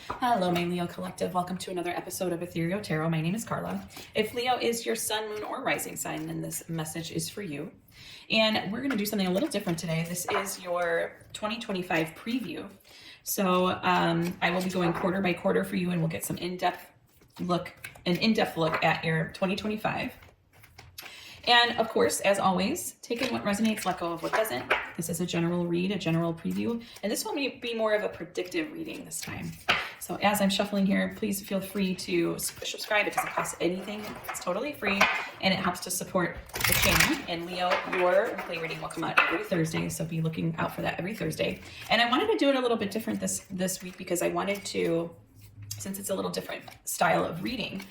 Hello, my Leo Collective. Welcome to another episode of Ethereal Tarot. My name is Carla. If Leo is your sun, moon, or rising sign, then this message is for you. And we're going to do something a little different today. This is your 2025 preview. So I will be going quarter by quarter for you, and we'll get some in-depth look at your 2025. And of course, as always, take in what resonates, let go of what doesn't. This is a general read, a general preview, and this will be more of a predictive reading this time. So as I'm shuffling here, please feel free to subscribe. It doesn't cost anything. It's totally free, and it helps to support the channel. And Leo, your weekly reading will come out every Thursday, so be looking out for that every Thursday. And I wanted to do it a little bit different this week because I wanted to, since it's a little different style of reading,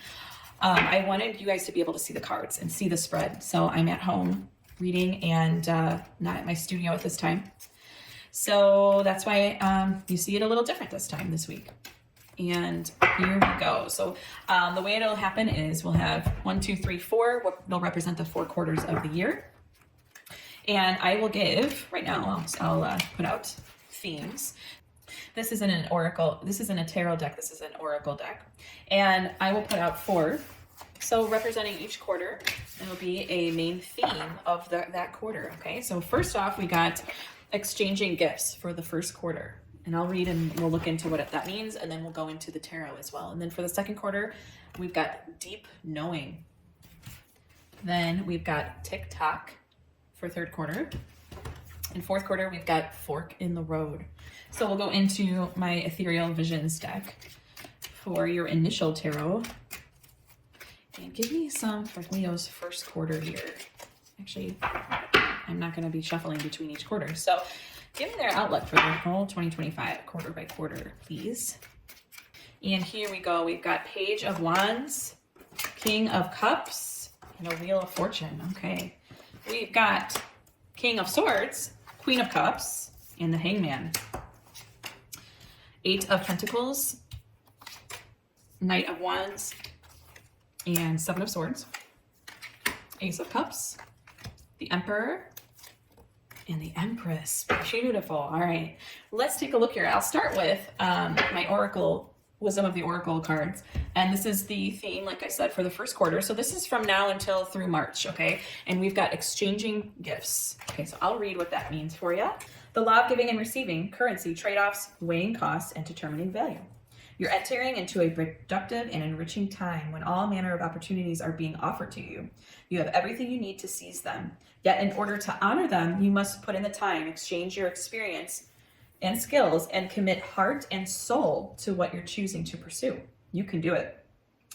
I wanted you guys to be able to see the cards and see the spread. So I'm at home reading and not at my studio at this time. So that's why you see it a little different this week. And here we go. So the way it'll happen is we'll have 1, 2, 3, 4. They'll represent the 4 quarters of the year. And I will give, right now, I'll put out themes. This isn't an oracle. This isn't a tarot deck. This is an oracle deck. And I will put out 4. So representing each quarter, it'll be a main theme of that quarter. Okay. So first off, we got exchanging gifts for the first quarter. And I'll read and we'll look into what that means. And then we'll go into the tarot as well. And then for the second quarter, we've got deep knowing. Then we've got tick-tock for third quarter. In fourth quarter, we've got fork in the road. So we'll go into my Ethereal Visions deck for your initial tarot. And give me some for Leo's first quarter here. Actually, I'm not going to be shuffling between each quarter. So give me their outlook for the whole 2025, quarter by quarter, please. And here we go. We've got Page of Wands, King of Cups, and a Wheel of Fortune. Okay. We've got King of Swords, Queen of Cups, and the Hangman. 8 of Pentacles, Knight of Wands, and 7 of Swords. Ace of Cups, the Emperor, and the Empress. Beautiful. All right, let's take a look here. I'll start with my Oracle, Wisdom of the Oracle cards. And this is the theme, like I said, for the first quarter. So this is from now until through March, okay? And we've got exchanging gifts. Okay, so I'll read what that means for you. The law of giving and receiving, currency, trade-offs, weighing costs, and determining value. You're entering into a productive and enriching time when all manner of opportunities are being offered to you. You have everything you need to seize them. Yet in order to honor them, you must put in the time, exchange your experience and skills, and commit heart and soul to what you're choosing to pursue. You can do it.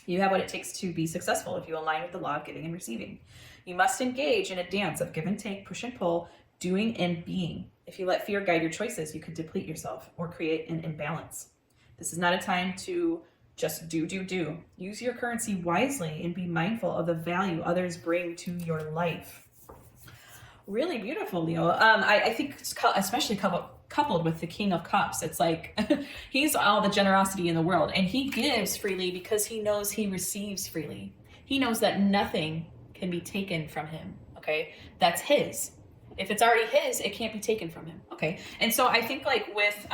You have what it takes to be successful if you align with the law of giving and receiving. You must engage in a dance of give and take, push and pull, doing and being. If you let fear guide your choices, you could deplete yourself or create an imbalance. This is not a time to just do. Use your currency wisely and be mindful of the value others bring to your life. Really beautiful, Leo. I think especially coupled with the King of Cups, it's like he's all the generosity in the world, and he gives freely because he knows he receives freely. He knows that nothing can be taken from him. Okay, that's his. If it's already his, it can't be taken from him. Okay, and so I think like with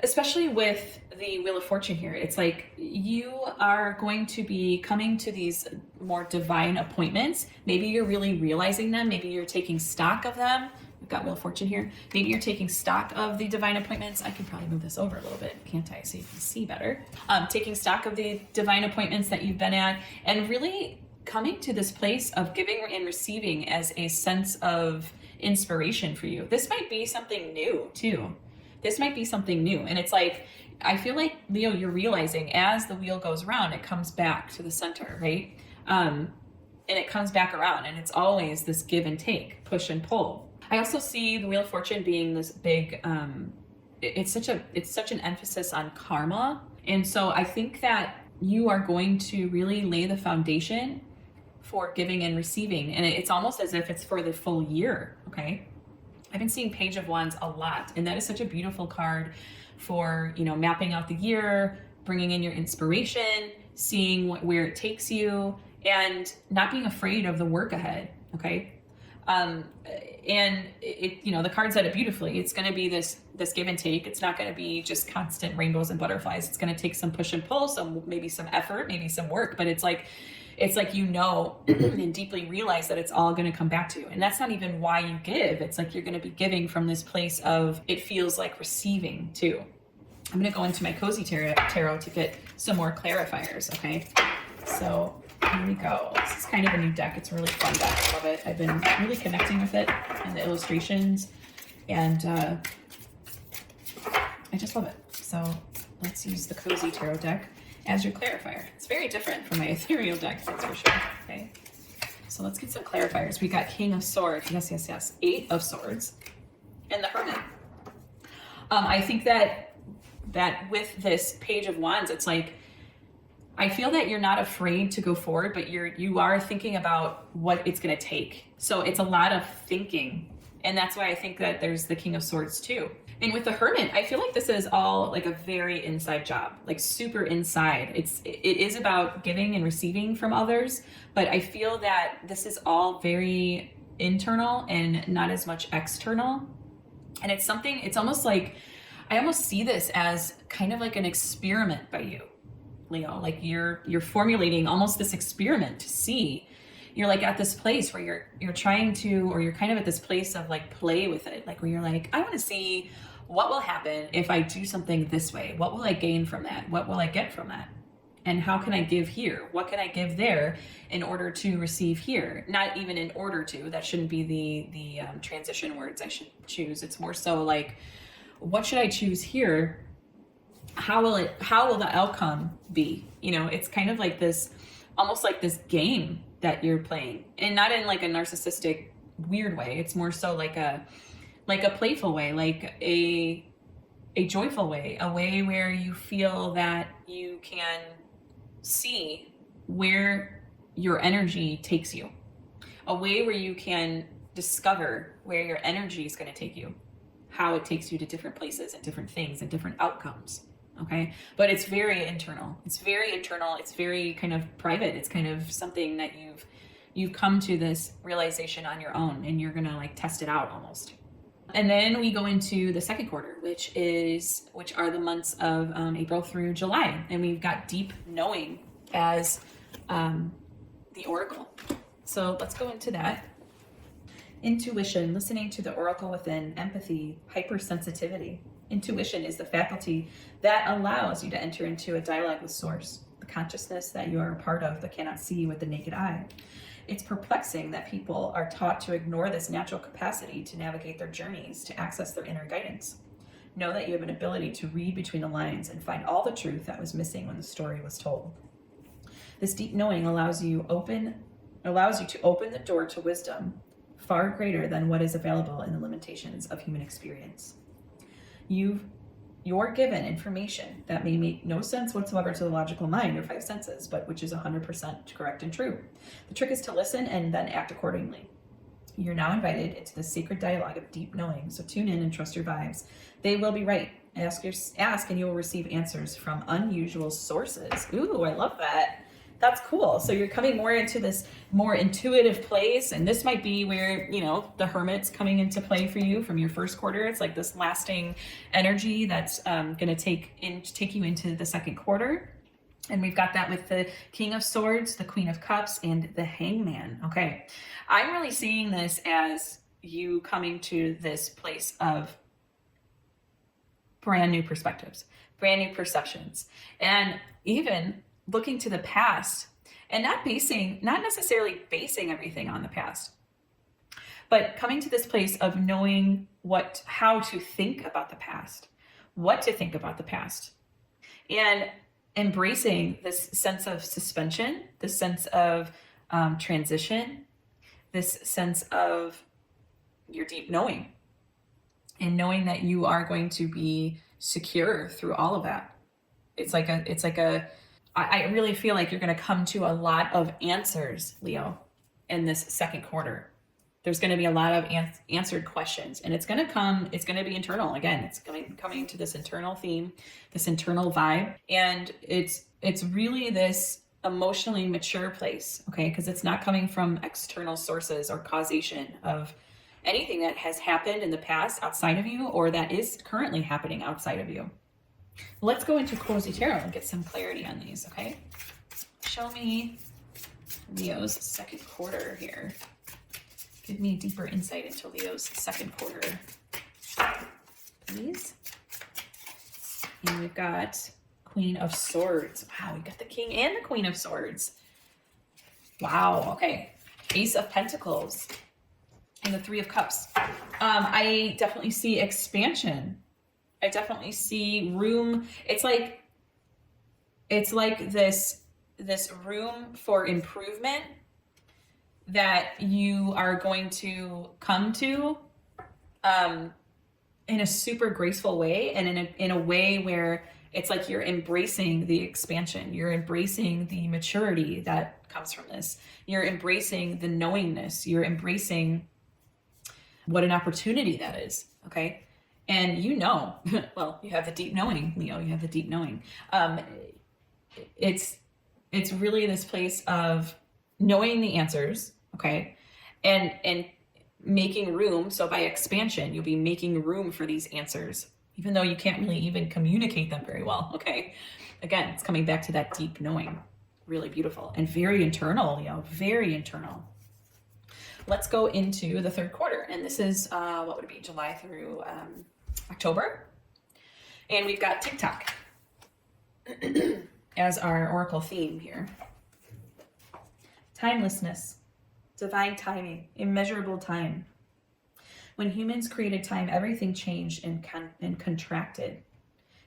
especially with the Wheel of Fortune here, it's like you are going to be coming to these more divine appointments. Maybe you're really realizing them. Maybe you're taking stock of them. We've got Wheel of Fortune here. Maybe you're taking stock of the divine appointments. I can probably move this over a little bit, can't I? So you can see better. Taking stock of the divine appointments that you've been at and really coming to this place of giving and receiving as a sense of inspiration for you. This might be something new too. This might be something new. And it's like, I feel like, Leo, you're realizing as the wheel goes around, it comes back to the center, right? And it comes back around, and it's always this give and take, push and pull. I also see the Wheel of Fortune being this big, it's such an emphasis on karma. And so I think that you are going to really lay the foundation for giving and receiving. And it's almost as if it's for the full year, okay? I've been seeing Page of Wands a lot, and that is such a beautiful card for, mapping out the year, bringing in your inspiration, seeing where it takes you, and not being afraid of the work ahead, okay? And the card said it beautifully. It's going to be this give and take. It's not going to be just constant rainbows and butterflies. It's going to take some push and pull, maybe some effort, maybe some work, but it's like and deeply realize that it's all going to come back to you. And that's not even why you give. It's like you're going to be giving from this place of, it feels like receiving too. I'm going to go into my Cozy Tarot to get some more clarifiers. Okay. So here we go. This is kind of a new deck. It's a really fun deck. I love it. I've been really connecting with it and the illustrations, and I just love it. So let's use the Cozy Tarot deck as your clarifier. It's very different from my Ethereal deck, that's for sure. Okay. So let's get some clarifiers. We got King of Swords. Yes, yes, yes. 8 of Swords. And the Hermit. I think that with this Page of Wands, it's like, I feel that you're not afraid to go forward, but you are thinking about what it's going to take. So it's a lot of thinking. And that's why I think that there's the King of Swords too. And with the Hermit, I feel like this is all like a very inside job, like super inside. It is about giving and receiving from others, but I feel that this is all very internal and not as much external. And it's almost like, I almost see this as kind of like an experiment by you, Leo. Like you're formulating almost this experiment to see. You're like at this place where you're trying to, or you're kind of at this place of like play with it. Like where you're like, I want to see what will happen if I do something this way. What will I gain from that? What will I get from that? And how can I give here? What can I give there in order to receive here? Not even in order to, that shouldn't be the transition words I should choose. It's more so like, what should I choose here? How will the outcome be? It's kind of like this, almost like this game that you're playing, and not in like a narcissistic weird way. It's more so like a playful way, like a joyful way, a way where you feel that you can see where your energy takes you, a way where you can discover where your energy is going to take you, how it takes you to different places and different things and different outcomes. Okay. But it's very internal. It's very kind of private. It's kind of something that you've come to this realization on your own, and you're going to like test it out almost. And then we go into the second quarter, which are the months of April through July. And we've got deep knowing as the oracle. So let's go into that. Intuition, listening to the oracle within, empathy, hypersensitivity. Intuition is the faculty that allows you to enter into a dialogue with source, the consciousness that you are a part of but cannot see with the naked eye. It's perplexing that people are taught to ignore this natural capacity to navigate their journeys, to access their inner guidance. Know that you have an ability to read between the lines and find all the truth that was missing when the story was told. This deep knowing allows you to open the door to wisdom far greater than what is available in the limitations of human experience. You're given information that may make no sense whatsoever to the logical mind or 5 senses, but which is 100% correct and true. The trick is to listen and then act accordingly. You're now invited into the sacred dialogue of deep knowing, so tune in and trust your vibes. They will be right. Ask and you will receive answers from unusual sources. Ooh, I love that. That's cool. So you're coming more into this more intuitive place, and this might be where, the Hermit's coming into play for you from your first quarter. It's like this lasting energy that's going to take you into the second quarter. And we've got that with the King of Swords, the Queen of Cups, and the Hangman. Okay. I'm really seeing this as you coming to this place of brand new perspectives, brand new perceptions, and even looking to the past and not necessarily basing everything on the past, but coming to this place of knowing how to think about the past, what to think about the past, and embracing this sense of suspension, this sense of transition, this sense of your deep knowing, and knowing that you are going to be secure through all of that. I really feel like you're going to come to a lot of answers, Leo, in this second quarter. There's going to be a lot of answered questions, and it's going to be internal. Again, it's coming to this internal theme, this internal vibe. And it's really this emotionally mature place, okay? Because it's not coming from external sources or causation of anything that has happened in the past outside of you or that is currently happening outside of you. Let's go into Cozy Tarot and get some clarity on these, okay? Show me Leo's second quarter here. Give me deeper insight into Leo's second quarter, please. And we've got Queen of Swords. Wow, we got the King and the Queen of Swords. Wow, okay. Ace of Pentacles and the Three of Cups. I definitely see expansion. I definitely see room. It's like this room for improvement that you are going to come to in a super graceful way, and in a way where it's like you're embracing the expansion. You're embracing the maturity that comes from this. You're embracing the knowingness. You're embracing what an opportunity that is, okay? And you know, well, you have the deep knowing, Leo, you have the deep knowing. It's really this place of knowing the answers, okay? And making room. So by expansion, you'll be making room for these answers, even though you can't really even communicate them very well, okay? Again, it's coming back to that deep knowing. Really beautiful and very internal, Leo, very internal. Let's go into the third quarter. And this is, what would it be, July through October. And we've got TikTok as our oracle theme here. Timelessness, divine timing, immeasurable time. When humans created time, everything changed and contracted.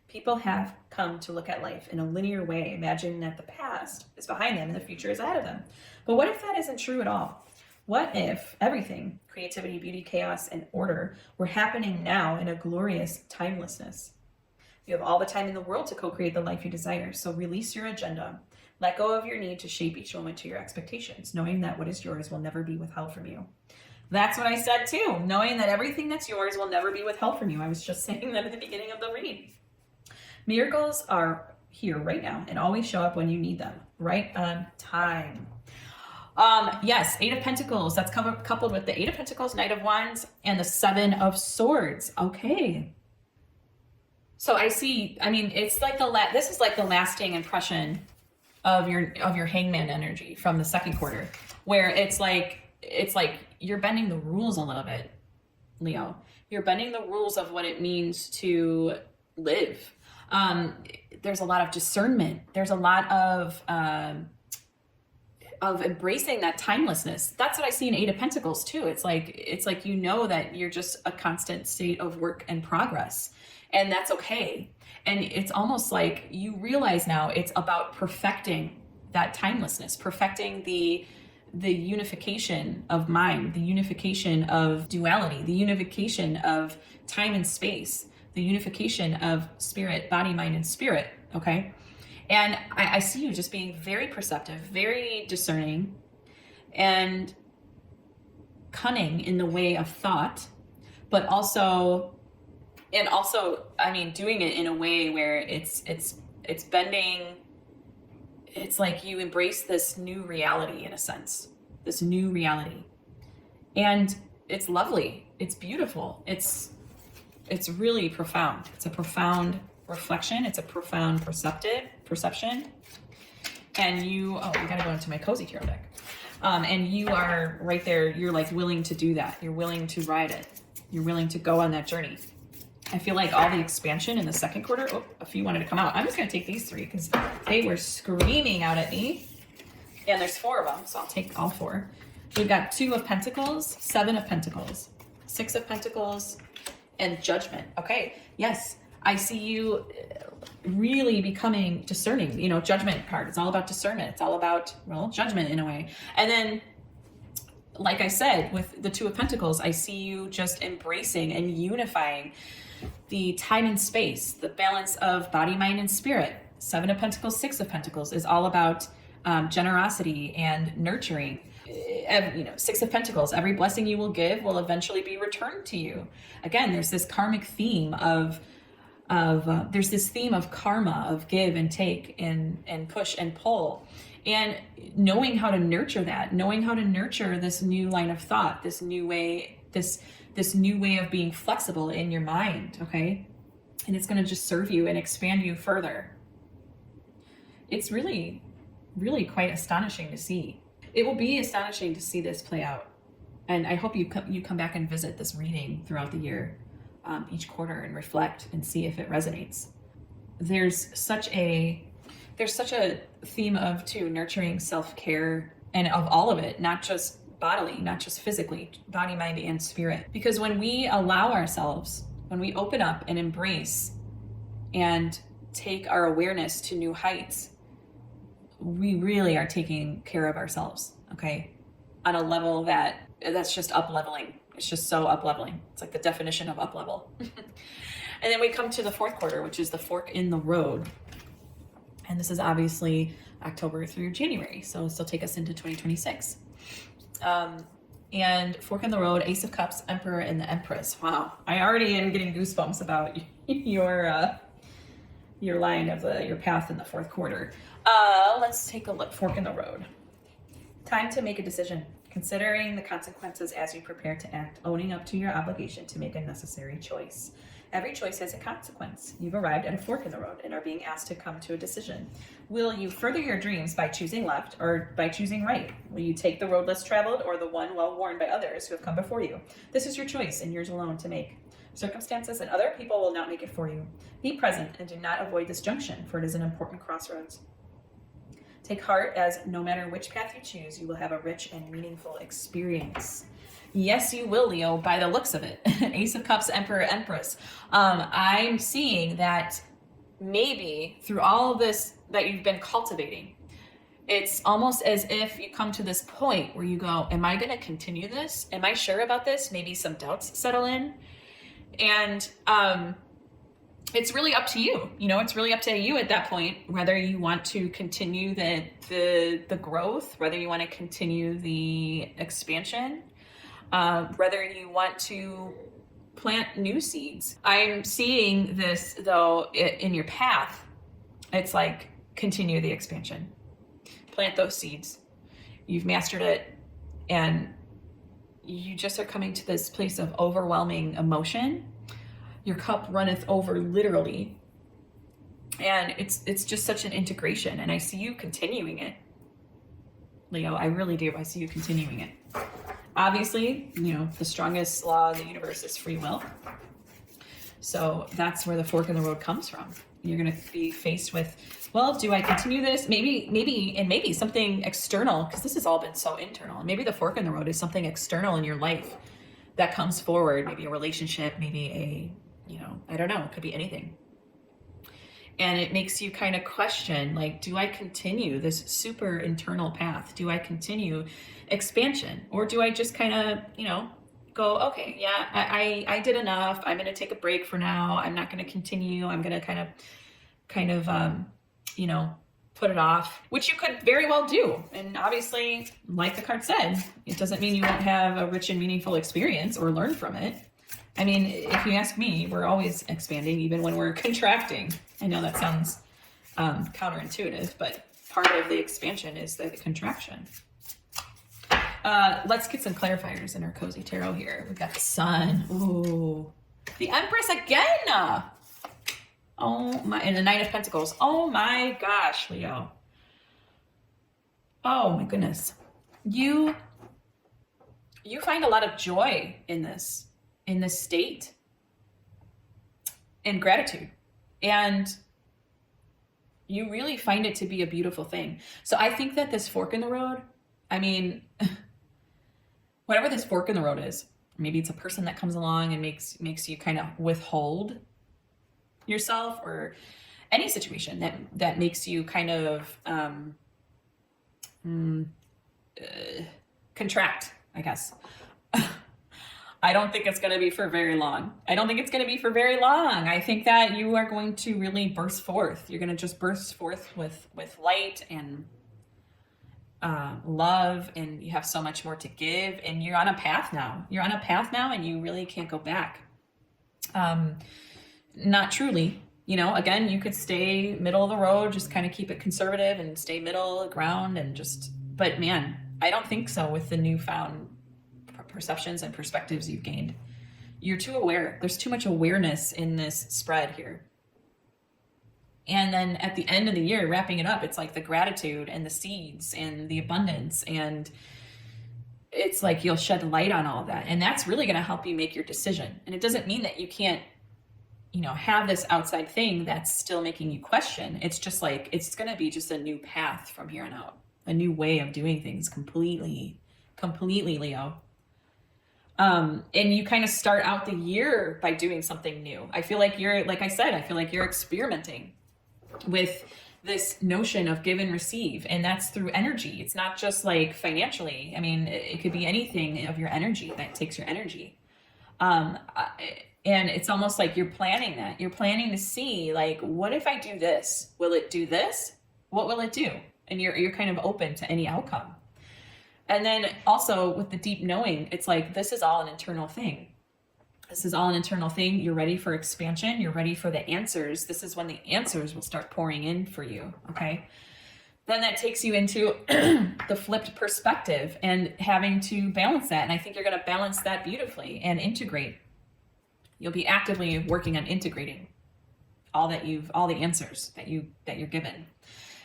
People have come to look at life in a linear way, imagining that the past is behind them and the future is ahead of them. But what if that isn't true at all? What if everything, creativity, beauty, chaos, and order, were happening now in a glorious timelessness? You have all the time in the world to co-create the life you desire, so release your agenda. Let go of your need to shape each moment to your expectations, knowing that what is yours will never be withheld from you. That's what I said too, knowing that everything that's yours will never be withheld from you. I was just saying that at the beginning of the read. Miracles are here right now and always show up when you need them, right on time. Yes, Eight of Pentacles, that's coupled with the Eight of Pentacles, Knight of Wands, and the Seven of Swords. Okay. So I see, I mean, it's like this is like the lasting impression of your Hangman energy from the second quarter, where it's like you're bending the rules a little bit, Leo. You're bending the rules of what it means to live. There's a lot of discernment. There's a lot of embracing that timelessness. That's what I see in Eight of Pentacles too. It's like you know that you're just a constant state of work and progress, and that's okay. And it's almost like you realize now it's about perfecting that timelessness, perfecting the unification of mind, the unification of duality, the unification of time and space, the unification of spirit, body, mind, and spirit, okay? And I see you just being very perceptive, very discerning, and cunning in the way of thought, but also, I mean, doing it in a way where it's bending. It's like you embrace this new reality in a sense, this new reality, and it's lovely. It's beautiful. It's really profound. It's a profound reflection. It's a profound perception. And we gotta go into my Cozy Tarot deck. And you are right there. You're like willing to do that. You're willing to ride it. You're willing to go on that journey. I feel like all the expansion in the second quarter, a few wanted to come out. I'm just gonna take these three because they were screaming out at me. And there's 4 of them, so I'll take all 4. We've got 2 of Pentacles, 7 of Pentacles, 6 of Pentacles, and Judgment. Okay, yes, I see you really becoming discerning. You know, Judgment card, it's all about discernment. It's all about, well, judgment in a way. And then, like I said, with the 2 of Pentacles, I see you just embracing and unifying the time and space, the balance of body, mind, and spirit. 7 of Pentacles, 6 of Pentacles is all about generosity and nurturing. 6 of Pentacles, every blessing you will give will eventually be returned to you. Again, there's this karmic theme of there's this theme of karma, of give and take and push and pull, and knowing how to nurture that, knowing how to nurture this new line of thought, this new way of being flexible in your mind, okay? And it's going to just serve you and expand you further. It's really, really quite astonishing to see. It will be astonishing to see this play out. And I hope you come back and visit this reading throughout the year, each quarter, and reflect and see if it resonates. There's such a theme of nurturing self-care, and of all of it, not just bodily, not just physically, body, mind, and spirit. Because when we allow ourselves, when we open up and embrace and take our awareness to new heights, we really are taking care of ourselves, okay? On a level that's just up leveling. It's just so up leveling. It's like the definition of up level. And then we come to the fourth quarter, which is the fork in the road. And this is obviously October through January, so it'll still take us into 2026. And fork in the road, Ace of Cups, Emperor, and the Empress. Wow, I already am getting goosebumps about your line of your path in the fourth quarter. Let's take a look. Fork in the road. Time to make a decision. Considering the consequences as you prepare to act, owning up to your obligation to make a necessary choice. Every choice has a consequence. You've arrived at a fork in the road and are being asked to come to a decision. Will you further your dreams by choosing left or by choosing right? Will you take the road less traveled or the one well-worn by others who have come before you? This is your choice and yours alone to make. Circumstances and other people will not make it for you. Be present and do not avoid this junction, for it is an important crossroads. Take heart, as no matter which path you choose, you will have a rich and meaningful experience. Yes, you will, Leo, by the looks of it. Ace of Cups, Emperor, Empress. I'm seeing that maybe through all of this that you've been cultivating, it's almost as if you come to this point where you go, am I going to continue this? Am I sure about this? Maybe some doubts settle in. And it's really up to you. It's really up to you at that point, whether you want to continue the growth, whether you want to continue the expansion, whether you want to plant new seeds. I'm seeing this, though, in your path. It's like, continue the expansion. Plant those seeds. You've mastered it, and you just are coming to this place of overwhelming emotion. Your cup runneth over, literally. And it's just such an integration. And I see you continuing it, Leo. I really do. I see you continuing it. Obviously, the strongest law of the universe is free will. So that's where the fork in the road comes from. You're going to be faced with, well, do I continue this? Maybe something external, because this has all been so internal. Maybe the fork in the road is something external in your life that comes forward. Maybe a relationship, maybe I don't know. It could be anything. And it makes you kind of question, like, do I continue this super internal path? Do I continue expansion? Or do I just kind of, go, okay, yeah, I did enough. I'm going to take a break for now. I'm not going to continue. I'm going to kind of, put it off, which you could very well do. And obviously, like the card said, it doesn't mean you won't have a rich and meaningful experience or learn from it. I mean, if you ask me, we're always expanding, even when we're contracting. I know that sounds counterintuitive, but part of the expansion is the contraction. Let's get some clarifiers in our cozy tarot here. We've got the Sun. Ooh. The Empress again. Oh my, and the Knight of Pentacles. Oh my gosh, Leo. Oh my goodness. You find a lot of joy in this state, and gratitude. And you really find it to be a beautiful thing. So I think that this fork in the road, I mean, whatever this fork in the road is, maybe it's a person that comes along and makes you kind of withhold yourself, or any situation that makes you kind of contract, I guess. I don't think it's going to be for very long. I think that you are going to really burst forth. You're going to just burst forth with light and love, and you have so much more to give, and you're on a path now. And you really can't go back. not truly. You know, again, you could stay middle of the road, just kind of keep it conservative and stay middle ground and just, but man, I don't think so with the newfound perceptions and perspectives you've gained. You're too aware. There's too much awareness in this spread here. And then at the end of the year, wrapping it up, it's like the gratitude and the seeds and the abundance. And it's like you'll shed light on all of that. And that's really going to help you make your decision. And it doesn't mean that you can't, you know, have this outside thing that's still making you question. It's just like, it's going to be just a new path from here on out, a new way of doing things completely, Leo. And you kind of start out the year by doing something new. I feel like you're, like I said, I feel like you're experimenting with this notion of give and receive. And that's through energy. It's not just like financially. I mean, it could be anything of your energy that takes your energy. And it's almost like you're planning that. You're planning to see, like, what if I do this? Will it do this? What will it do? And you're kind of open to any outcome. And then also with the deep knowing, it's like, this is all an internal thing. This is all an internal thing. You're ready for expansion. You're ready for the answers. This is when the answers will start pouring in for you, okay? Then that takes you into the flipped perspective and having to balance that. And I think you're going to balance that beautifully and integrate. You'll be actively working on integrating all the answers that you're given.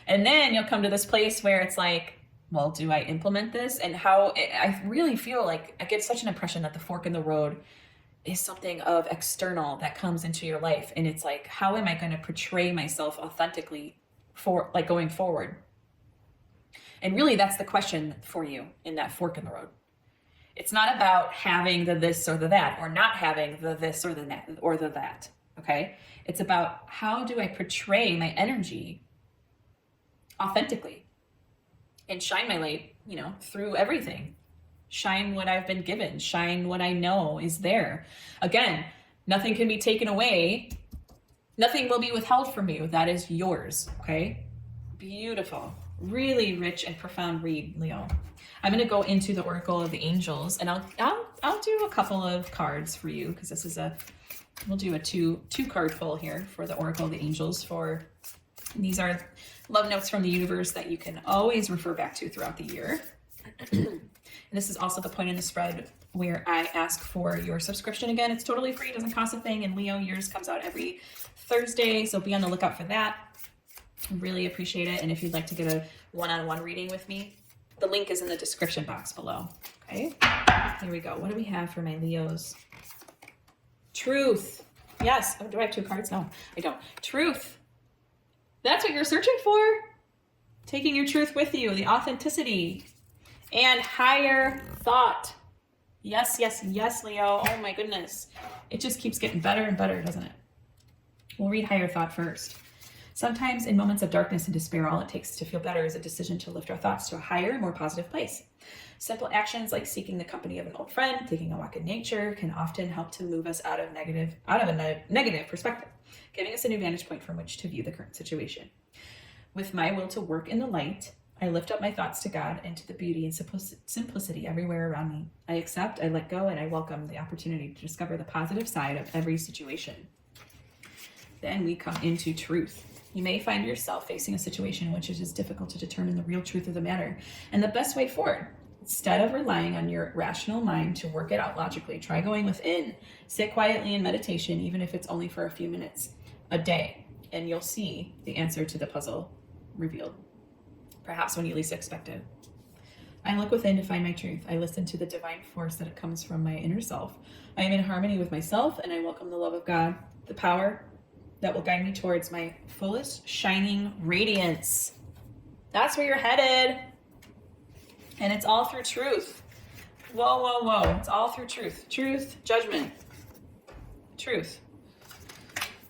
And then you'll come to this place where it's like, well, do I implement this? And I really feel like I get such an impression that the fork in the road is something of external that comes into your life. And it's like, how am I going to portray myself authentically for like going forward? And really that's the question for you in that fork in the road. It's not about having the this or the that, or not having the this or the that, or the that, okay? It's about how do I portray my energy authentically and shine my light, you know, through everything. Shine what I've been given, shine what I know is there. Again, nothing can be taken away. Nothing will be withheld from you. That is yours, okay? Beautiful, really rich and profound read, Leo. I'm going to go into the Oracle of the Angels, and I'll do a couple of cards for you because this is we'll do a two card full here for the Oracle of the Angels. These are love notes from the universe that you can always refer back to throughout the year. And this is also the point in the spread where I ask for your subscription. Again, it's totally free, doesn't cost a thing. And Leo, yours comes out every Thursday, so be on the lookout for that. I really appreciate it. And if you'd like to get a one-on-one reading with me, the link is in the description box below. Okay, here we go. What do we have for my Leos? Truth. Yes. Oh, do I have two cards? No, I don't. Truth. That's what you're searching for. Taking your truth with you, the authenticity and higher thought. Yes, yes, yes, Leo. Oh my goodness. It just keeps getting better and better, doesn't it? We'll read higher thought first. Sometimes in moments of darkness and despair, all it takes to feel better is a decision to lift our thoughts to a higher, more positive place. Simple actions like seeking the company of an old friend, taking a walk in nature can often help to move us out of a negative perspective, giving us a new vantage point from which to view the current situation. With my will to work in the light, I lift up my thoughts to God and to the beauty and simplicity everywhere around me. I accept, I let go, and I welcome the opportunity to discover the positive side of every situation. Then we come into truth. You may find yourself facing a situation in which it is difficult to determine the real truth of the matter and the best way forward. Instead of relying on your rational mind to work it out logically, try going within. Sit quietly in meditation, even if it's only for a few minutes a day, and you'll see the answer to the puzzle revealed, perhaps when you least expect it. I look within to find my truth. I listen to the divine force that comes from my inner self. I am in harmony with myself, and I welcome the love of God, the power that will guide me towards my fullest shining radiance. That's where you're headed. And it's all through truth. Whoa, whoa, whoa. It's all through truth. Truth, judgment, truth.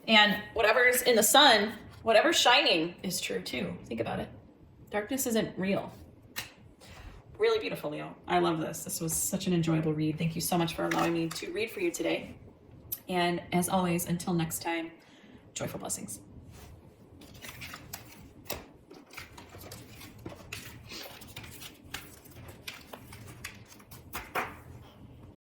And whatever's in the sun, whatever's shining is true too. Think about it. Darkness isn't real. Really beautiful, Leo. I love this. This was such an enjoyable read. Thank you so much for allowing me to read for you today. And as always, until next time, joyful blessings.